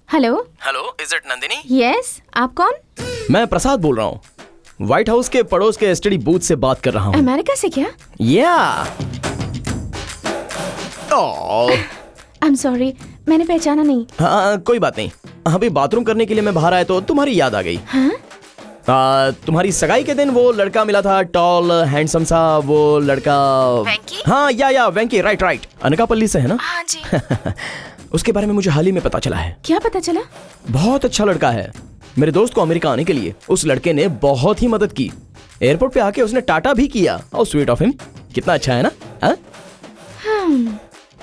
Hello hello, is it Nandini? Yes, आप कौन? मैं प्रसाद बोल रहा हूँ। व्हाइट हाउस के पड़ोस के एसटीडी बूथ से बात कर रहा हूँ। अमेरिका से क्या? या आई एम सॉरी, मैंने पहचाना नहीं। हाँ, कोई बात नहीं। अभी बाथरूम करने के लिए मैं बाहर आया तो तुम्हारी याद आ गई। हाँ? तुम्हारी सगाई के दिन वो लड़का मिला था, टॉल हैंडसम सा वो लड़का। वेंकी? हाँ, या वेंकी, राइट। अनकापल्ली से है ना? हाँ जी। उसके बारे में मुझे हाल ही में पता चला है। क्या पता चला? बहुत अच्छा लड़का है। मेरे दोस्त को अमेरिका आने के लिए उस लड़के ने बहुत ही मदद की। एयरपोर्ट पे आके उसने टाटा भी किया। और स्वीट ऑफ हिम, कितना अच्छा है ना?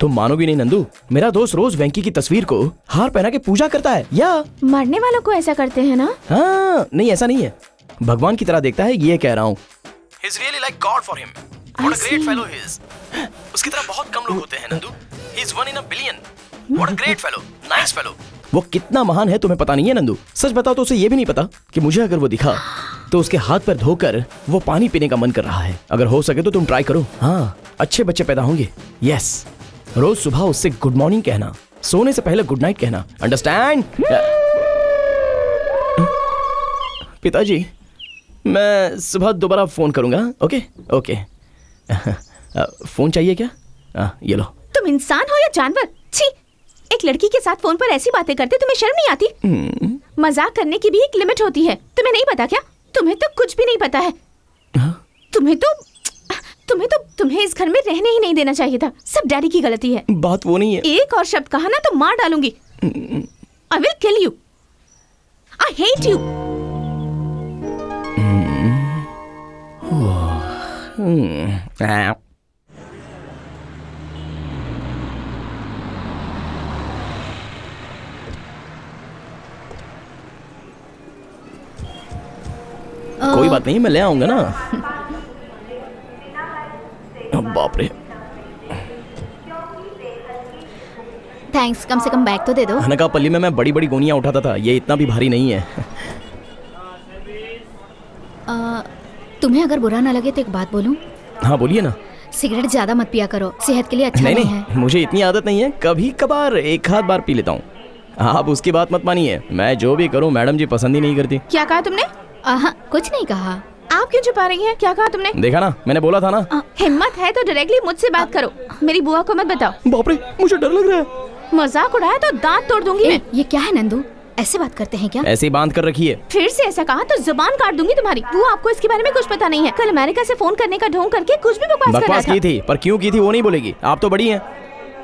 तुम मानोगी नहीं नंदू, मेरा दोस्त रोज वेंकी की तस्वीर को हार पहना के पूजा करता है। या मरने वालों को ऐसा करते हैं ना? हाँ, नहीं ऐसा नहीं है, भगवान की तरह देखता है, ये कह रहा हूँ। He is really like God for him. What a great fellow he is. उसकी तरह बहुत कम लोग होते हैं Nandu. He is one in a billion. What a great fellow, nice fellow. वो कितना महान है तुम्हें पता नहीं है नंदू। सच बताओ तो उसे ये भी नहीं पता कि मुझे अगर वो दिखा तो उसके हाथ पर धोकर वो पानी पीने का मन कर रहा है। अगर हो सके तो तुम ट्राई करो। हाँ, अच्छे बच्चे पैदा होंगे। यस, रोज सुबह उससे गुड मॉर्निंग कहना, सोने से पहले गुड नाइट कहना। अंडरस्टैंड? पिताजी, मैं सुबह दोबारा फोन करूंगा। ओके। फोन चाहिए क्या? ये लो। तुम इंसान हो या जानवर? छी, एक लड़की के साथ फोन पर ऐसी बातें करते तुम्हें शर्म नहीं आती? मजाक करने की भी एक लिमिट होती है, तुम्हें नहीं पता क्या? तुम्हें तो कुछ भी नहीं पता है। तुम्हें इस घर में रहने ही नहीं देना चाहिए था। सब डैडी की गलती है। बात वो नहीं है। एक और शब्द कहा ना तो मार डालूंगी। I will kill you. I hate you. कोई बात नहीं, मैं ले आऊंगा ना। बाप रे। थैंक्स, कम से कम बैग तो दे दो। अनकापल्ली में मैं बड़ी बड़ी गोनियां उठाता था, ये इतना भी भारी नहीं है। तुम्हें अगर बुरा ना लगे तो एक बात बोलूं? हाँ बोलिए ना। सिगरेट ज्यादा मत पिया करो, सेहत के लिए अच्छा नहीं है। मुझे इतनी आदत नहीं है, कभी कभार एक आध बार पी लेता हूँ। आप उसकी बात मत मानिए, मैं जो भी करूँ मैडम जी पसंद ही नहीं करती। क्या कहा तुमने? कुछ नहीं कहा। आप क्यों छुपा रही हैं? क्या कहा तुमने? देखा ना, मैंने बोला था ना। हिम्मत है तो डायरेक्टली मुझसे बात करो, मेरी बुआ को मत बताओ। बाप रे, मुझे डर लग रहा है। मजाक उड़ाया तो दांत तोड़ दूंगी मैं। ये क्या है नंदू, ऐसे बात करते हैं क्या? ऐसे ही बांध कर रखिए। फिर से ऐसा कहा तो जुबान काट दूंगी तुम्हारी। वो आपको इसके बारे में कुछ पता नहीं है। कल अमेरिका से फोन करने का ढोंग करके कुछ भी बकवास की थी, पर क्यों की थी वो नहीं बोलेगी। आप तो बड़ी हैं,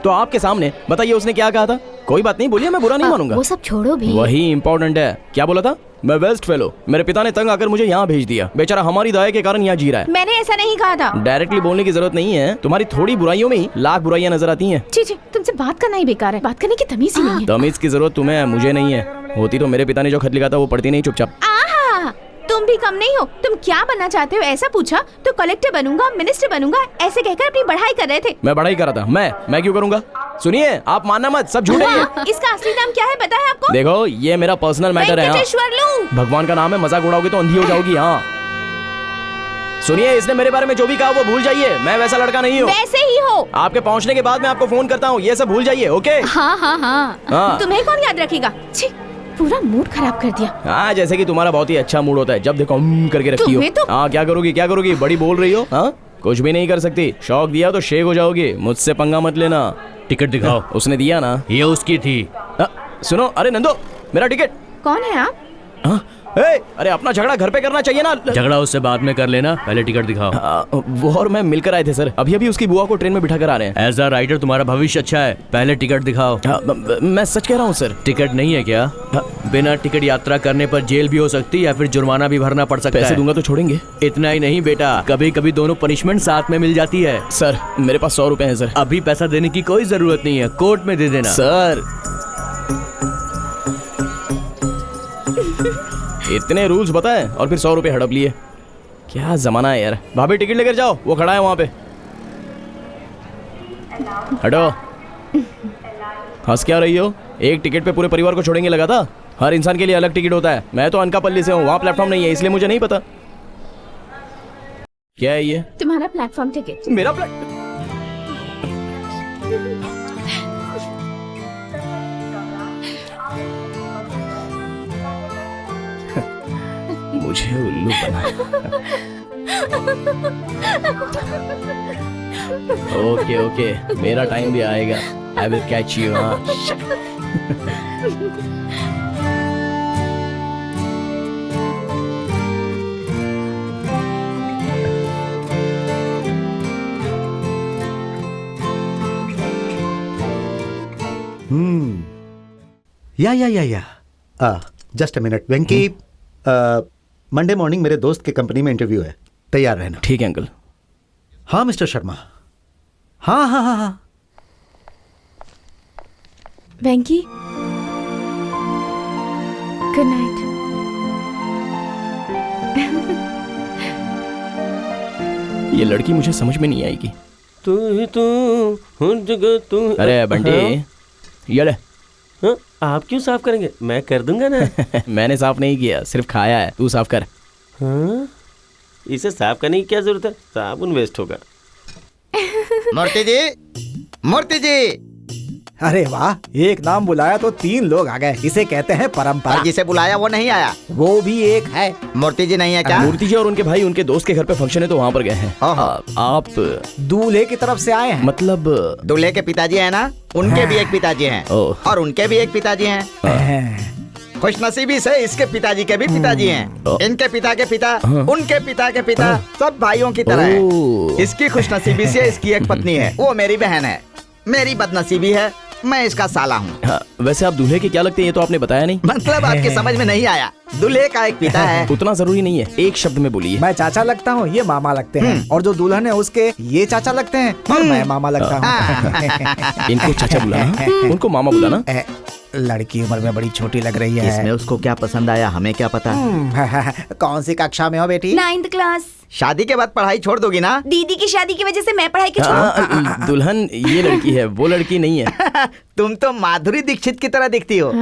तो आपके सामने बताइए उसने क्या कहा था। कोई बात नहीं, बोलिए, मैं बुरा नहीं मानूंगा। वो सब छोड़ो भी। वही इम्पोर्टेंट है। क्या बोला था? मैं वेस्ट फेलो, मेरे पिता ने तंग आकर मुझे यहाँ भेज दिया। बेचारा हमारी दया के कारण यहाँ जी रहा है। मैंने ऐसा नहीं कहा था। डायरेक्टली बोलने की जरूरत नहीं है, तुम्हारी थोड़ी बुराइयों में ही लाख बुराइयां नजर आती हैं। जी, तुमसे बात करना ही बेकार है, बात करने की तमीज ही नहीं है। तमीज की जरूरत तुम्हें है, मुझे नहीं है। होती तो मेरे पिता ने जो खत लिखा था वो पढ़ती नहीं चुपचाप। तुम भी कम नहीं हो। तुम क्या बनना चाहते हो ऐसा पूछा तो कलेक्टर बनूंगा, मिनिस्टर बनूंगा ऐसे कहकर अपनी पढ़ाई कर रहे थे। मैं पढ़ाई कर रहा था। मैं क्यों करूंगा? सुनिए, आप मानना मत, सब झूठ है। इसका असली नाम क्या है पता है आपको? देखो, ये मेरा पर्सनल मैटर है। भगवान का नाम है, मजाक उड़ाओगे तो अंधी हो जाओगी। हाँ सुनिए, इसने मेरे बारे में जो भी कहा वो भूल जाइए। मैं वैसा लड़का नहीं हूँ। वैसे ही हो। आपके पहुँचने के बाद मैं आपको फोन करता हूँ, ये सब भूल जाइए। ओके? हाँ। तुम्हें कौन याद रखेगा? पूरा मूड खराब कर दिया। हाँ, जैसे कि तुम्हारा बहुत ही अच्छा मूड होता है, जब देखो करके रखती हो। तो... हाँ, क्या करोगी? बड़ी बोल रही हो। हाँ, कुछ भी नहीं कर सकती। शौक दिया तो शेक हो जाओगी। मुझसे पंगा मत लेना। टिकट दिखाओ। उसने दिया ना। ये उसकी थी। सुनो, अरे नंदो, मेरा टिकट। कौन है आप? अरे अपना झगड़ा घर पे करना चाहिए ना। झगड़ा उससे बाद में कर लेना, पहले टिकट दिखाओ। वो और मैं मिलकर आए थे सर, अभी उसकी बुआ को ट्रेन में बिठा कर आ रहे हैं। एज अ राइटर तुम्हारा भविष्य अच्छा है, पहले टिकट दिखाओ। मैं सच कह रहा हूँ सर। टिकट नहीं है क्या? बिना टिकट यात्रा करने पर जेल भी हो सकती है या फिर जुर्माना भी भरना पड़ सकता है। पैसे दूंगा तो छोड़ेंगे? इतना ही नहीं बेटा, कभी कभी दोनों पनिशमेंट साथ में मिल जाती है। सर, मेरे पास 100 रुपए हैं सर। अभी पैसा देने की कोई जरूरत नहीं है, कोर्ट में दे देना। सर, इतने रूल्स बताए और फिर 100 रुपए हड़प लिए। क्या जमाना है यार। भाभी टिकट लेकर जाओ, वो खड़ा है वहां पे। हटो। हंस क्या रही हो? एक टिकट पे पूरे परिवार को छोड़ेंगे लगा था? हर इंसान के लिए अलग टिकट होता है। मैं तो अनकापल्ली से हूँ, वहाँ प्लेटफॉर्म नहीं है, इसलिए मुझे नहीं पता। क्या है ये? तुम्हारा प्लेटफॉर्म टिकट। मेरा मुझे उल्लू बनाया। ओके ओके, मेरा टाइम भी आएगा। I will catch you. या just a minute Venky, Monday morning मेरे दोस्त के कंपनी में इंटरव्यू है, तैयार रहना। ठीक है अंकल। हाँ मिस्टर शर्मा, हाँ हाँ हाँ हाँ। वेंकी, गुड नाइट। ये लड़की मुझे समझ में नहीं आएगी। तू ही तू, हर जगह तू। अरे बंटी, ये ले। हाँ, आप क्यों साफ करेंगे? मैं कर दूंगा ना। मैंने साफ नहीं किया, सिर्फ खाया है। तू साफ कर। हाँ? इसे साफ करने की क्या जरूरत है? साबुन वेस्ट होगा। मूर्ति जी, मूर्ति जी। अरे वाह, एक नाम बुलाया तो 3 लोग आ गए। इसे कहते हैं परंपरा। और जिसे बुलाया वो नहीं आया। वो भी एक है। मूर्ति जी नहीं है क्या? मूर्ति जी और उनके भाई उनके दोस्त के घर पे फंक्शन है तो वहाँ पर गए हैं। आप दूल्हे की तरफ से आए हैं? मतलब दूल्हे के पिताजी है ना, उनके भी एक पिताजी हैं और उनके भी एक पिताजी हैं। खुशनसीबी से इसके पिताजी के भी पिताजी हैं। इनके पिता के पिता, उनके पिता के पिता, सब भाइयों की तरह है। इसकी खुशनसीबी से इसकी एक पत्नी है, वो मेरी बहन है। मेरी बदनसीबी है, मैं इसका साला हूँ। हाँ, वैसे आप दूल्हे के क्या लगते हैं ये तो आपने बताया नहीं। मतलब आपके समझ में नहीं आया। दूल्हे का एक पिता है। उतना जरूरी नहीं है, एक शब्द में बोलिए। मैं चाचा लगता हूँ, ये मामा लगते हैं। और जो दुल्हन है उसके ये चाचा लगते हैं और मैं मामा लगता हूँ। इनको चाचा बुलाना, उनको मामा बुलाना। लड़की उम्र में बड़ी छोटी लग रही है। इसमें उसको क्या पसंद आया हमें क्या पता। कौन सी कक्षा में हो बेटी? 9th class. शादी के बाद पढ़ाई छोड़ दोगी ना? दीदी की शादी की वजह से मैं पढ़ाई क्यों छोड़ूं? दुल्हन ये लड़की है, वो लड़की नहीं है। तुम तो माधुरी दीक्षित की तरह दिखती हो।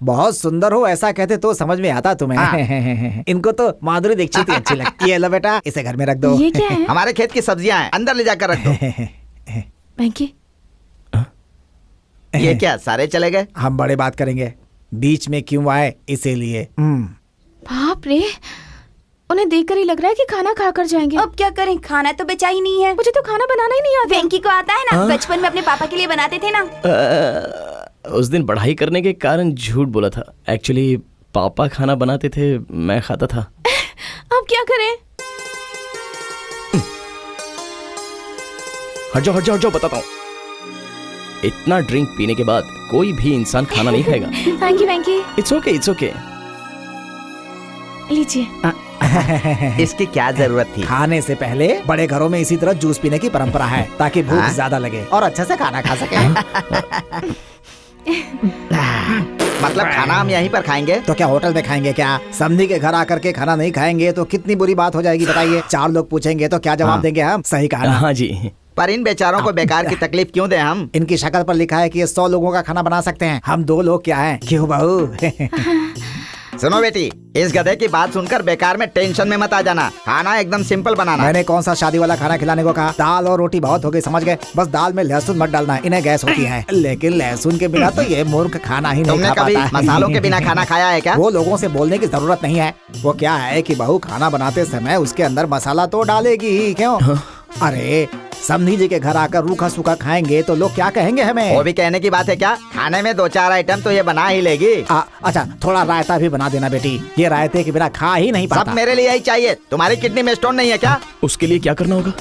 बहुत सुंदर हो, ऐसा कहते तो समझ में आता तुम्हें। इनको तो माधुरी दीक्षित ही अच्छी लगती है। लो बेटा, इसे घर में रख दो। ये क्या है? हमारे खेत की सब्जियां हैं, अंदर ले जाकर रख दो। वेंकी, ये क्या सारे चले गए? हम बड़े बात करेंगे, बीच में क्यों आए इसीलिए। बाप रे, उन्हें देखकर ही लग रहा है कि खाना खाकर जाएंगे। अब क्या करें, खाना तो बचा ही नहीं है। मुझे तो खाना बनाना ही नहीं आता। वेंकी को आता है ना, बचपन में अपने पापा के लिए बनाते थे ना। उस दिन पढ़ाई करने के कारण झूठ बोला था। एक्चुअली पापा खाना बनाते थे, मैं खाता था। अब क्या करें? हट जाओ, बताता हूँ। इतना ड्रिंक पीने के बाद कोई भी इंसान खाना नहीं खाएगा। Thank you Venky. It's okay. लीजिए। इसकी क्या जरूरत थी? खाने से पहले बड़े घरों में इसी तरह जूस पीने की परंपरा है, ताकि भूख ज्यादा लगे और अच्छे से खाना खा सके। मतलब खाना हम यहीं पर खाएंगे? तो क्या होटल में खाएंगे क्या? समधी के घर आकर के खाना नहीं खाएंगे तो कितनी बुरी बात हो जाएगी बताइए। 4 लोग पूछेंगे तो क्या जवाब देंगे हम? सही कहा ना? हाँ जी। पर इन बेचारों को बेकार की तकलीफ क्यों दें हम? इनकी शक्ल पर लिखा है कि ये 100 लोगों का खाना बना सकते हैं, हम 2 लोग क्या हैं? क्यों बहू? सुनो बेटी, इस गधे की बात सुनकर बेकार में टेंशन में मत आ जाना। खाना एकदम सिंपल बनाना। मैंने कौन सा शादी वाला खाना खिलाने को कहा? दाल और रोटी बहुत हो गई, समझ गए? बस दाल में लहसुन मत डालना, इन्हें गैस होती है। लेकिन लहसुन के बिना तो ये मूर्ख खाना ही नहीं तुमने खा कभी पाता है। मसालों के बिना खाना खाया है क्या? वो लोगों से बोलने की जरूरत नहीं है। वो क्या है कि बहू खाना बनाते समय उसके अंदर मसाला तो डालेगी ही। क्यों? अरे समधी जी के घर आकर रूखा सूखा खाएंगे तो लोग क्या कहेंगे हमें? वो भी कहने की बात है क्या? खाने में 2-4 आइटम तो ये बना ही लेगी। अच्छा, थोड़ा रायता भी बना देना बेटी, ये रायते के बिना खा ही नहीं पाता। सब मेरे लिए ही चाहिए। तुम्हारी किडनी में स्टोन नहीं है क्या? उसके लिए क्या करना होगा?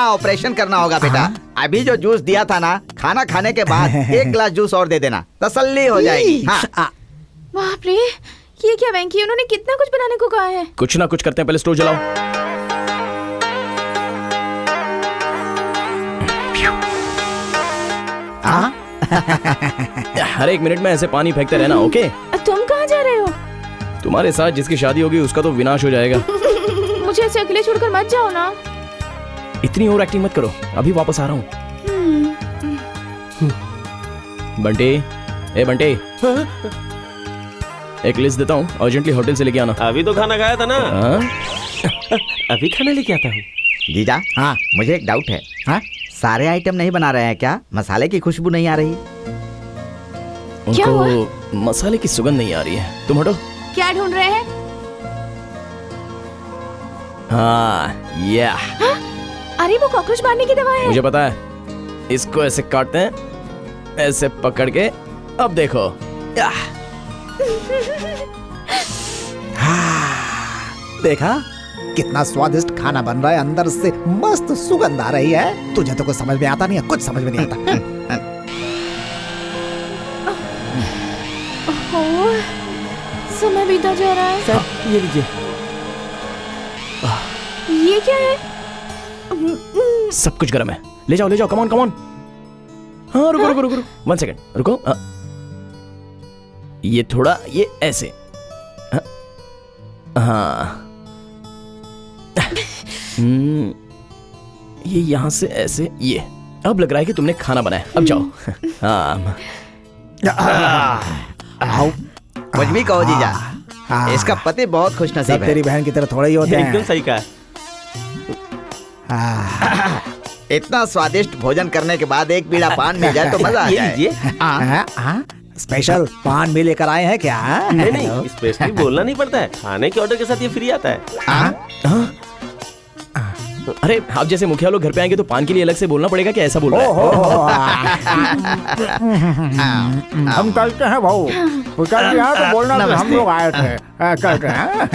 ऑपरेशन करना होगा बेटा। अभी जो जूस दिया था ना, खाना खाने के बाद 1 गिलास जूस और दे देना, तसल्ली हो जाएगी। बाप रे, ये क्या वेंकी, उन्होंने कितना कुछ बनाने को कहा है। कुछ ना कुछ करते हैं, पहले स्टोव जलाओ। हर 1 मिनट में ऐसे पानी फेंकते रहना, ओके? तुम कहाँ जा रहे हो? तुम्हारे साथ जिसकी शादी होगी उसका तो विनाश हो जाएगा। मुझे ऐसे अकेले छोड़कर मत जाओ ना। इतनी ओवर एक्टिंग मत करो, अभी वापस आ रहा हूँ। बंटे, ए बंटे, एक लिस्ट देता हूँ, अर्जेंटली होटल से लेके आना। अभी तो खाना खाया था ना। अभी खाना लेके आता हूँ। जीजा, हाँ मुझे एक डाउट है। हाँ? सारे आइटम नहीं बना रहे हैं क्या? मसाले की खुशबू नहीं आ रही? क्या हुआ? उनको मसाले की सुगंध नहीं आ रही है। तुम हटो। क्या ढूंढ रहे हैं? हाँ या अरे वो कॉकरोच मारने की दवा है। मुझे पता है। इसको ऐसे काटते हैं, ऐसे पकड़ के। अब देखो। देखा कितना स्वादिष्ट खाना बन रहा है, अंदर से मस्त सुगंध आ रही है। तुझे तो कुछ समझ में आता नहीं है, कुछ समझ में नहीं आता। ओह, समय बीता जा रहा है। सर ये लीजिए। ये क्या है? सब कुछ गर्म है। ले जाओ, कम ऑन। हाँ रुको। 1 सेकंड रुको। ये थोड़ा, ये ऐसे। हाँ ये यहाँ से ऐसे, ये। अब लग रहा है कि तुमने खाना बनाया। अब जाओ। हाँ कुछ भी कहो जीजा, इसका पति बहुत खुशनसीब सब है। तेरी बहन की तरह थोड़े ही होते हैं। एकदम सही कहा। इतना स्वादिष्ट भोजन करने के बाद एक बीड़ा पान मिल जाए तो मजा आ ये जाए। लीजिए। स्पेशल पान भी लेकर आए हैं क्या? नहीं, स्पेशली बोलना नहीं पड़ता है, खाने के ऑर्डर के साथ ये फ्री आता है। अरे आप जैसे मुखिया लोग घर पे आएंगे तो पान के लिए अलग से बोलना पड़ेगा क्या? ऐसा बोल रहा है? हम चलते हैं भाऊ, पिताजी यहाँ तो बोलना कि हम लोग आए थे। चलते हैं।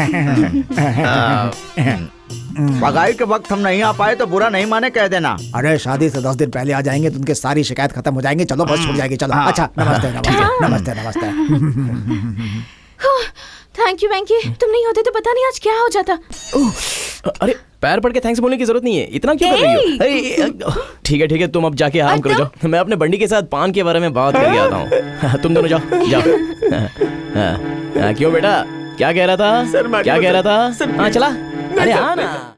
बगाई के वक्त हम नहीं आ पाए तो बुरा नहीं माने, कह देना। अरे शादी से 10 दिन पहले आ जाएंगे तो उनकी सारी शिकायत खत्म हो जाएंगी। चलो बस छूट जाएगी। चलो अच्छा, नमस्ते। थैंक यू वेंकी, तुम नहीं होते तो पता नहीं आज क्या हो जाता। अरे पैर पड़ के थैंक्स बोलने की जरूरत नहीं है, इतना क्यों कर रही हो? ठीक है, तुम अब जाके आराम करो, जाओ। मैं अपने बंडी के साथ पान के बारे में बात करके आता हूँ। तुम दोनों जाओ। क्यों बेटा, क्या कह रहा था? सर, क्या कह रहा था? सर, हाँ चला। अरे हाँ ना।